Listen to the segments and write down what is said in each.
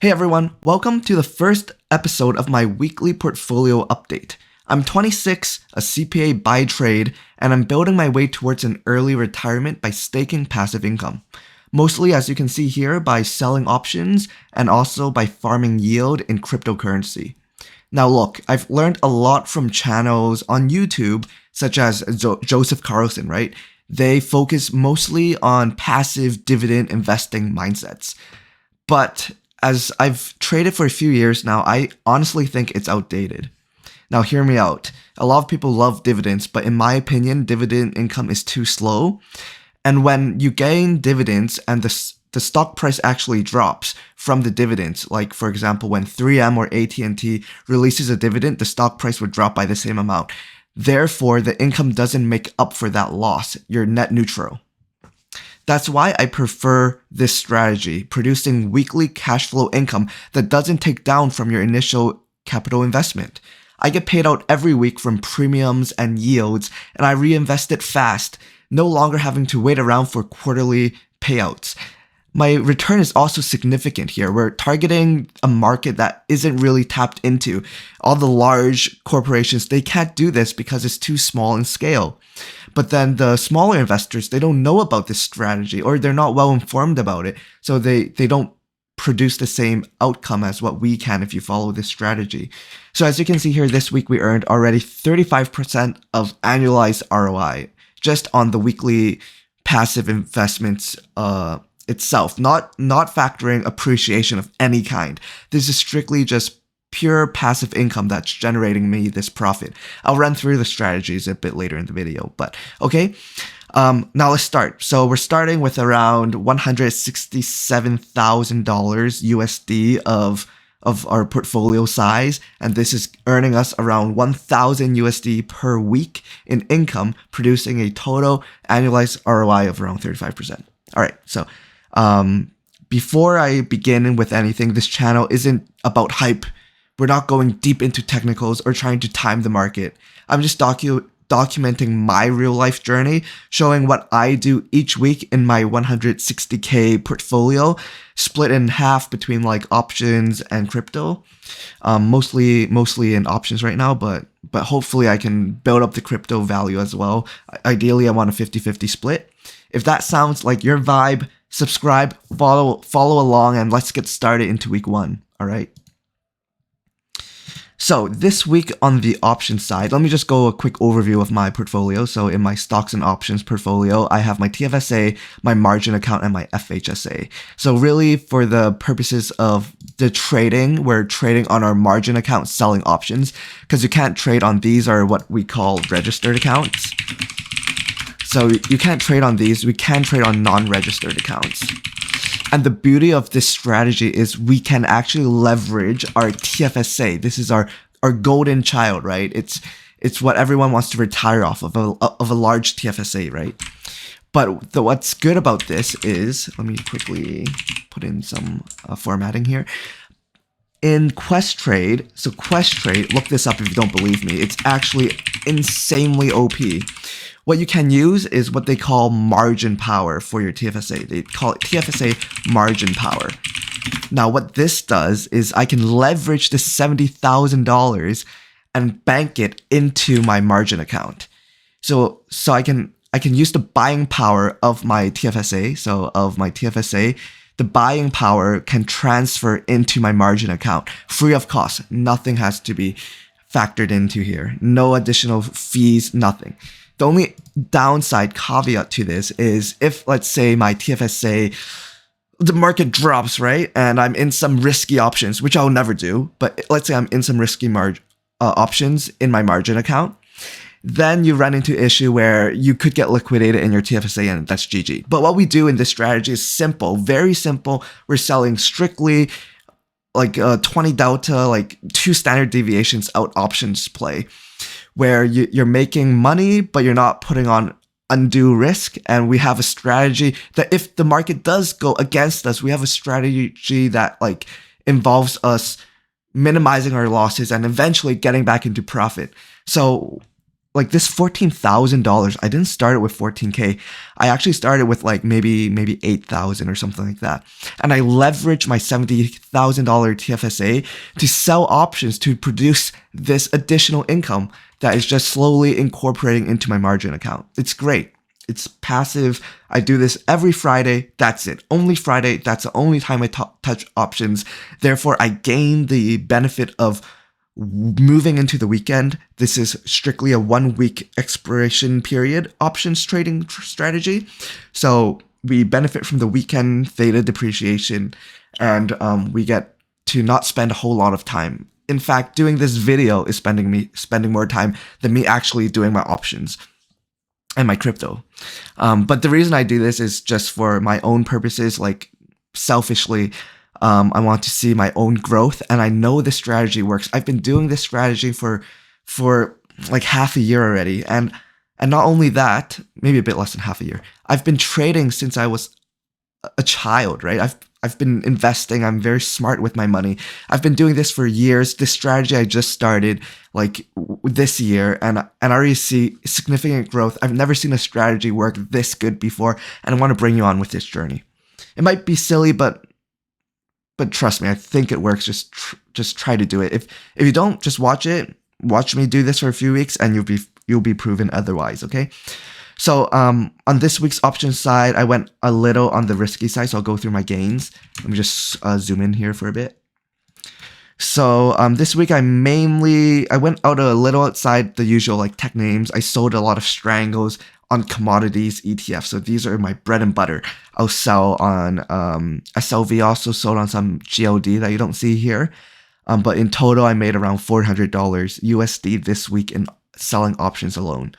Hey everyone, welcome to the first episode of my weekly portfolio update. I'm 26, a CPA by trade, and I'm building my way towards an early retirement by staking passive income. Mostly, as you can see here, by selling options and also by farming yield in cryptocurrency. Now look, I've learned a lot from channels on YouTube, such as Joseph Carlson, right? They focus mostly on passive dividend investing mindsets. But as I've traded for a few years now, I honestly think it's outdated. Now hear me out. A lot of people love dividends, but in my opinion, dividend income is too slow. And when you gain dividends and the stock price actually drops from the dividends, like for example, when 3M or AT&T releases a dividend, the stock price would drop by the same amount. Therefore, the income doesn't make up for that loss. You're net neutral. That's why I prefer this strategy, producing weekly cash flow income that doesn't take down from your initial capital investment. I get paid out every week from premiums and yields, and I reinvest it fast, no longer having to wait around for quarterly payouts. My return is also significant here. We're targeting a market that isn't really tapped into. All the large corporations, they can't do this because it's too small in scale. But then the smaller investors, they don't know about this strategy or they're not well informed about it. So they don't produce the same outcome as what we can if you follow this strategy. So as you can see here, this week we earned already 35% of annualized ROI just on the weekly passive investments itself, not factoring appreciation of any kind. This is strictly just pure passive income that's generating me this profit. I'll run through the strategies a bit later in the video, but okay. Now let's start. So we're starting with around $167,000 USD of our portfolio size, and this is earning us around 1,000 USD per week in income, producing a total annualized ROI of around 35%. All right, so before I begin with anything, this channel isn't about hype. We're not going deep into technicals or trying to time the market. I'm just documenting my real life journey, showing what I do each week in my 160K portfolio, split in half between like options and crypto. Mostly in options right now, but hopefully I can build up the crypto value as well. Ideally, I want a 50-50 split. If that sounds like your vibe, subscribe, follow along, and let's get started into week one. All right. So this week on the options side, let me just go a quick overview of my portfolio. So in my stocks and options portfolio, I have my TFSA, my margin account, and my FHSA. So really for the purposes of the trading, we're trading on our margin account selling options because you can't trade on these are what we call registered accounts. So you can't trade on these. We can trade on non-registered accounts. And the beauty of this strategy is we can actually leverage our TFSA. This is our golden child, right? It's what everyone wants to retire off of a large TFSA, right? But what's good about this is, let me quickly put in some formatting here. In Questrade, so Questrade, look this up if you don't believe me. It's actually insanely OP. What you can use is what they call margin power for your TFSA. They call it TFSA margin power. Now, what this does is I can leverage this $70,000 and bank it into my margin account. So I can use the buying power of my TFSA. So of my TFSA, the buying power can transfer into my margin account free of cost. Nothing has to be factored into here. No additional fees, nothing. The only downside caveat to this is if, let's say, my TFSA, the market drops, right? And I'm in some risky options, which I'll never do. But let's say I'm in some risky options in my margin account. Then you run into issue where you could get liquidated in your TFSA and that's GG. But what we do in this strategy is simple, very simple. We're selling strictly like 20 delta, like 2 standard deviations out options play, where you're making money, but you're not putting on undue risk. And we have a strategy that if the market does go against us, we have a strategy that like involves us minimizing our losses and eventually getting back into profit. So like this $14,000, I didn't start it with 14K. I actually started with like maybe 8,000 or something like that. And I leveraged my $70,000 TFSA to sell options to produce this additional income that is just slowly incorporating into my margin account. It's great. It's passive. I do this every Friday. That's it. Only Friday. That's the only time I touch options. Therefore, I gain the benefit of moving into the weekend. This is strictly a 1 week expiration period options trading strategy. So we benefit from the weekend theta depreciation, and we get to not spend a whole lot of time. In fact, doing this video is spending more time than me actually doing my options and my crypto. But the reason I do this is just for my own purposes, like selfishly. I want to see my own growth, and I know this strategy works. I've been doing this strategy for like half a year already, and not only that, maybe a bit less than half a year. I've been trading since I was a child, right? I've been investing. I'm very smart with my money. I've been doing this for years. This strategy I just started like this year, and I already see significant growth. I've never seen a strategy work this good before, and I want to bring you on with this journey. It might be silly, but trust me, I think it works. Just try to do it. If you don't, just watch it. Watch me do this for a few weeks, and you'll be proven otherwise. Okay. So on this week's options side, I went a little on the risky side. So I'll go through my gains. Let me just zoom in here for a bit. So this week I went out a little outside the usual like tech names. I sold a lot of strangles on commodities ETFs. So these are my bread and butter. I'll sell on SLV, also sold on some GLD that you don't see here. But in total, I made around $400 USD this week in selling options alone.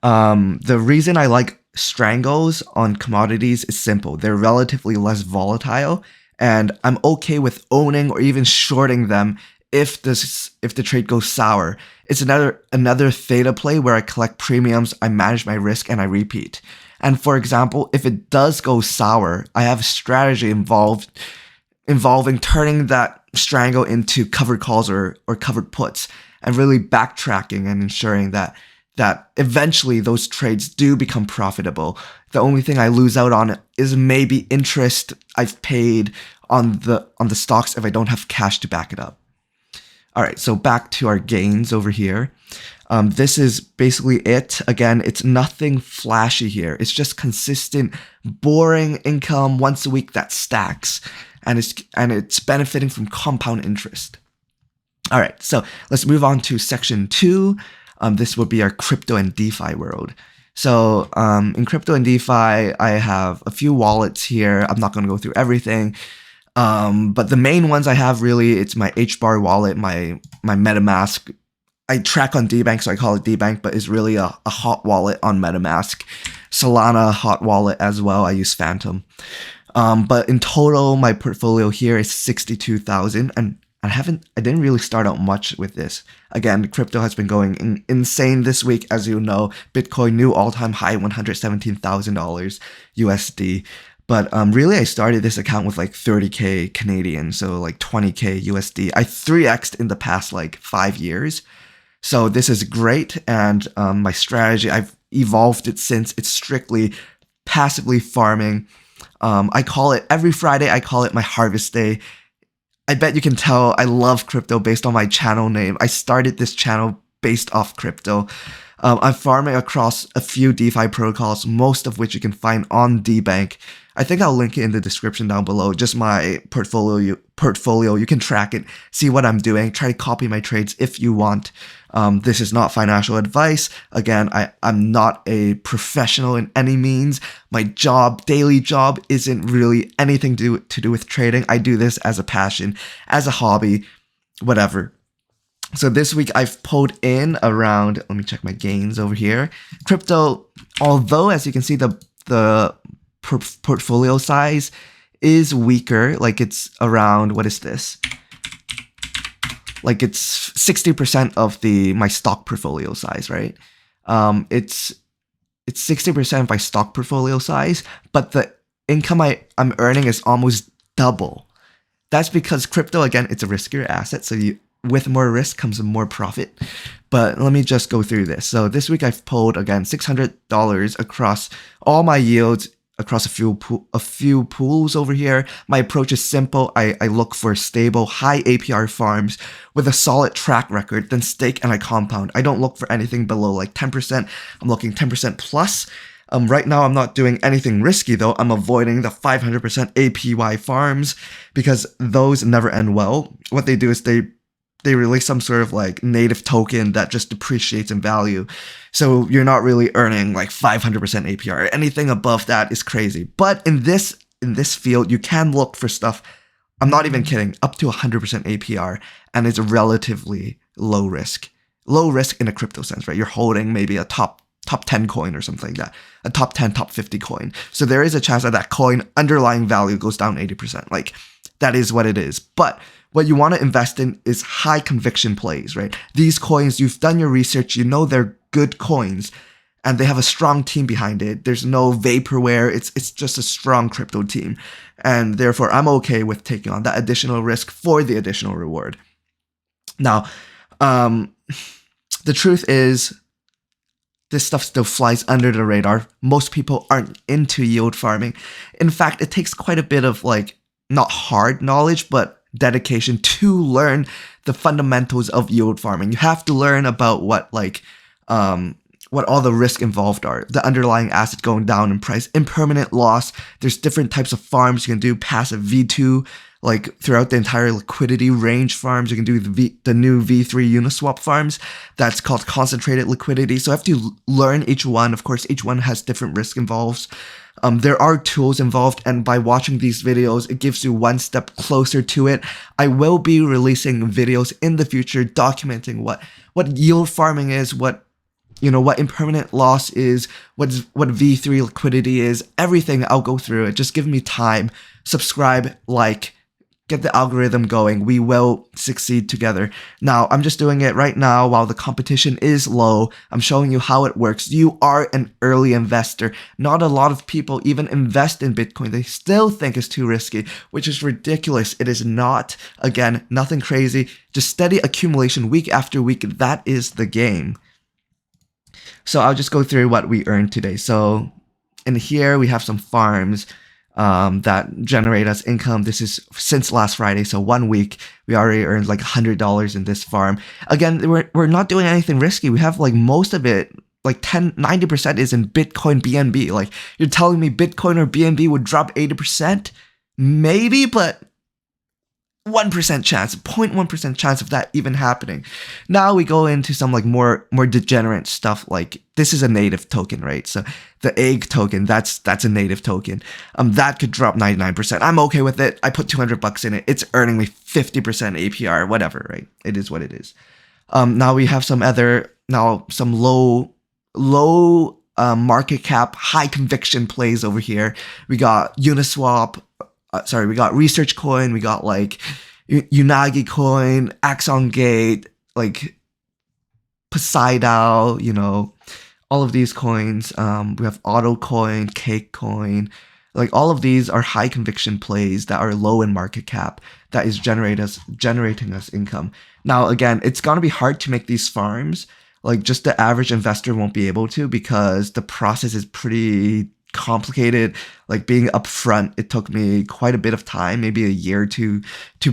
The reason I like strangles on commodities is simple. They're relatively less volatile, and I'm okay with owning or even shorting them if the trade goes sour. It's another theta play where I collect premiums, I manage my risk, and I repeat. And for example, if it does go sour, I have a strategy involving turning that strangle into covered calls or covered puts, and really backtracking and ensuring that eventually those trades do become profitable. The only thing I lose out on is maybe interest I've paid on the stocks if I don't have cash to back it up. All right, so back to our gains over here. This is basically it. Again, it's nothing flashy here. It's just consistent, boring income once a week that stacks, and it's benefiting from compound interest. All right, so let's move on to section 2. This would be our crypto and DeFi world. So in crypto and DeFi, I have a few wallets here. I'm not going to go through everything. But the main ones I have really, it's my HBAR wallet, my MetaMask. I track on DBank, so I call it DBank, but it's really a hot wallet on MetaMask. Solana hot wallet as well. I use Phantom. But in total, my portfolio here is 62,000, and I didn't really start out much with this. Again, crypto has been going insane this week, as you know. Bitcoin new all-time high, $117,000 USD. But really, I started this account with like 30K Canadian, so like 20K USD. I 3x'd in the past like 5 years. So this is great, and my strategy, I've evolved it since. It's strictly passively farming. I call it, every Friday, I call it my harvest day. I bet you can tell I love crypto based on my channel name. I started this channel based off crypto. I'm farming across a few DeFi protocols, most of which you can find on DBank. I think I'll link it in the description down below. Just my portfolio. You can track it, see what I'm doing, try to copy my trades if you want. This is not financial advice. Again, I'm not a professional in any means. My daily job, isn't really anything to do with trading. I do this as a passion, as a hobby, whatever. So this week I've pulled in around, let me check my gains over here. Crypto, although as you can see the portfolio size is weaker, like it's around, what is this? Like it's 60% of my stock portfolio size, right? It's 60% of my stock portfolio size, but the income I'm earning is almost double. That's because crypto, again, it's a riskier asset, so with more risk comes more profit. But let me just go through this. So this week I've pulled again $600 across all my yields across a few pools over here. My approach is simple. I look for stable, high APR farms with a solid track record, then stake and I compound. I don't look for anything below like 10%. I'm looking 10% plus. Right now, I'm not doing anything risky though. I'm avoiding the 500% APY farms because those never end well. What they do is they release some sort of like native token that just depreciates in value. So you're not really earning like 500% APR. Anything above that is crazy. But in this field, you can look for stuff, I'm not even kidding, up to 100% APR, and it's relatively low risk. Low risk in a crypto sense, right? You're holding maybe a top 10 coin or something like that, a top 10, top 50 coin. So there is a chance that that coin underlying value goes down 80%. Like that is what it is. But what you want to invest in is high conviction plays, right? These coins, you've done your research, you know they're good coins and they have a strong team behind it. There's no vaporware. It's just a strong crypto team. And therefore I'm okay with taking on that additional risk for the additional reward. Now, the truth is, this stuff still flies under the radar. Most people aren't into yield farming. In fact, it takes quite a bit of like, not hard knowledge, but dedication to learn the fundamentals of yield farming. You have to learn about what all the risk involved are. The underlying asset going down in price, impermanent loss. There's different types of farms you can do. Passive V2, like throughout the entire liquidity range farms. You can do the new V3 Uniswap farms. That's called concentrated liquidity. So I have to learn each one. Of course, each one has different risk involved. There are tools involved, and by watching these videos, it gives you one step closer to it. I will be releasing videos in the future documenting what yield farming is, what impermanent loss is, what V3 liquidity is, everything. I'll go through it. Just give me time. Subscribe, like, get the algorithm going. We will succeed together. Now, I'm just doing it right now while the competition is low. I'm showing you how it works. You are an early investor. Not a lot of people even invest in Bitcoin. They still think it's too risky, which is ridiculous. It is not. Again, nothing crazy. Just steady accumulation week after week. That is the game. So I'll just go through what we earned today. So in here, we have some farms that generate us income. This is since last Friday, so 1 week we already earned like $100 in this farm. Again, we're not doing anything risky. We have like most of it, like 90% is in Bitcoin BNB. Like you're telling me Bitcoin or BNB would drop 80%? Maybe, but 1% chance, 0.1% chance of that even happening. Now we go into some like more degenerate stuff. Like this is a native token, right? So the egg token, that's a native token. That could drop 99%. I'm okay with it. I put $200 in it. It's earning me 50% APR, whatever, right? It is what it is. Now we have some low market cap, high conviction plays over here. We got Uniswap. We got ResearchCoin, we got like Unagi Coin, Axon Gate, like Poseidon, all of these coins. We have Auto Coin, Cake Coin, like all of these are high conviction plays that are low in market cap that is generating us income. Now, again, it's gonna be hard to make these farms. Like just the average investor won't be able to because the process is pretty complicated. Like being upfront, it took me quite a bit of time, maybe a year to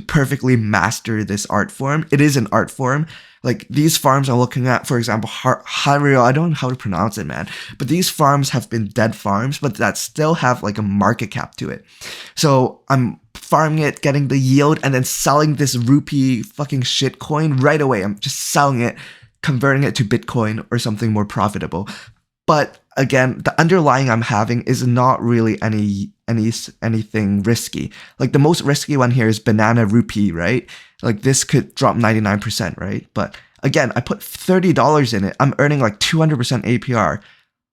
perfectly master this art form. It is an art form. Like these farms I'm looking at, for example, Hario, I don't know how to pronounce it, man. But these farms have been dead farms, but that still have like a market cap to it. So I'm farming it, getting the yield, and then selling this rupee fucking shit coin right away. I'm just selling it, converting it to Bitcoin or something more profitable. But again, the underlying I'm having is not really anything risky. Like the most risky one here is banana rupee, right? Like this could drop 99%, right? But again, I put $30 in it. I'm earning like 200% APR.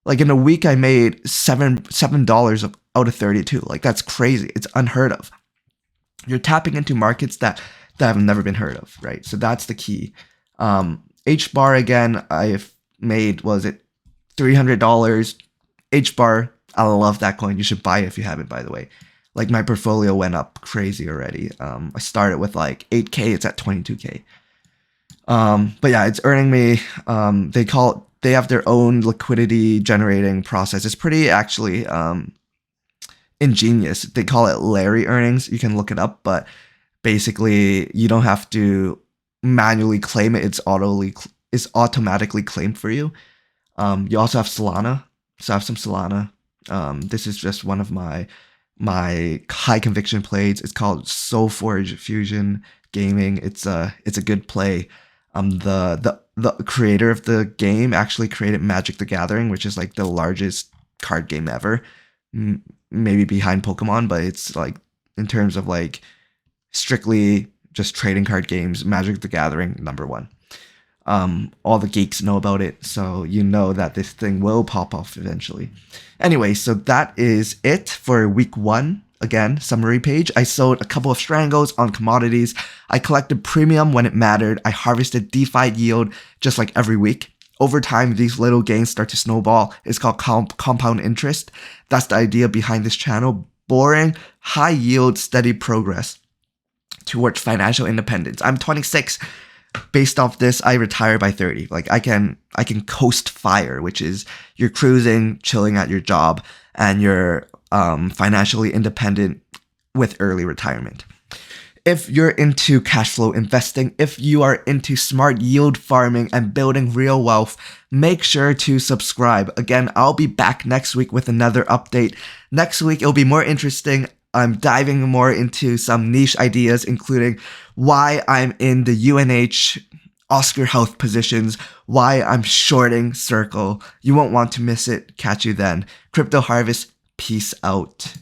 Like in a week, I made $7 out of 32. Like that's crazy. It's unheard of. You're tapping into markets that have never been heard of, right? So that's the key. HBAR again, I've made, was it $300? HBAR, I love that coin. You should buy it if you haven't, by the way. Like my portfolio went up crazy already. I started with like 8K, it's at 22K. But yeah, it's earning me. They have their own liquidity generating process. It's pretty actually ingenious. They call it Larry earnings. You can look it up, but basically you don't have to manually claim it. It's automatically claimed for you. You also have Solana. So I have some Solana. This is just one of my high conviction plays. It's called SoulForge Fusion Gaming. It's a good play. The creator of the game actually created Magic the Gathering, which is like the largest card game ever. Maybe behind Pokemon, but it's like in terms of like strictly just trading card games, Magic the Gathering #1. All the geeks know about it, so you know that this thing will pop off eventually. Anyway, so that is it for week 1. Again, summary page. I sold a couple of strangles on commodities. I collected premium when it mattered. I harvested DeFi yield just like every week. Over time, these little gains start to snowball. It's called compound interest. That's the idea behind this channel. Boring, high yield, steady progress towards financial independence. I'm 26. Based off this, I retire by 30. Like I can coast fire, which is you're cruising, chilling at your job, and you're financially independent with early retirement. If you're into cash flow investing, if you are into smart yield farming and building real wealth, make sure to subscribe. Again, I'll be back next week with another update. Next week, it'll be more interesting. I'm diving more into some niche ideas, including why I'm in the UNH Oscar Health positions, why I'm shorting Circle. You won't want to miss it. Catch you then. Crypto Harvest, peace out.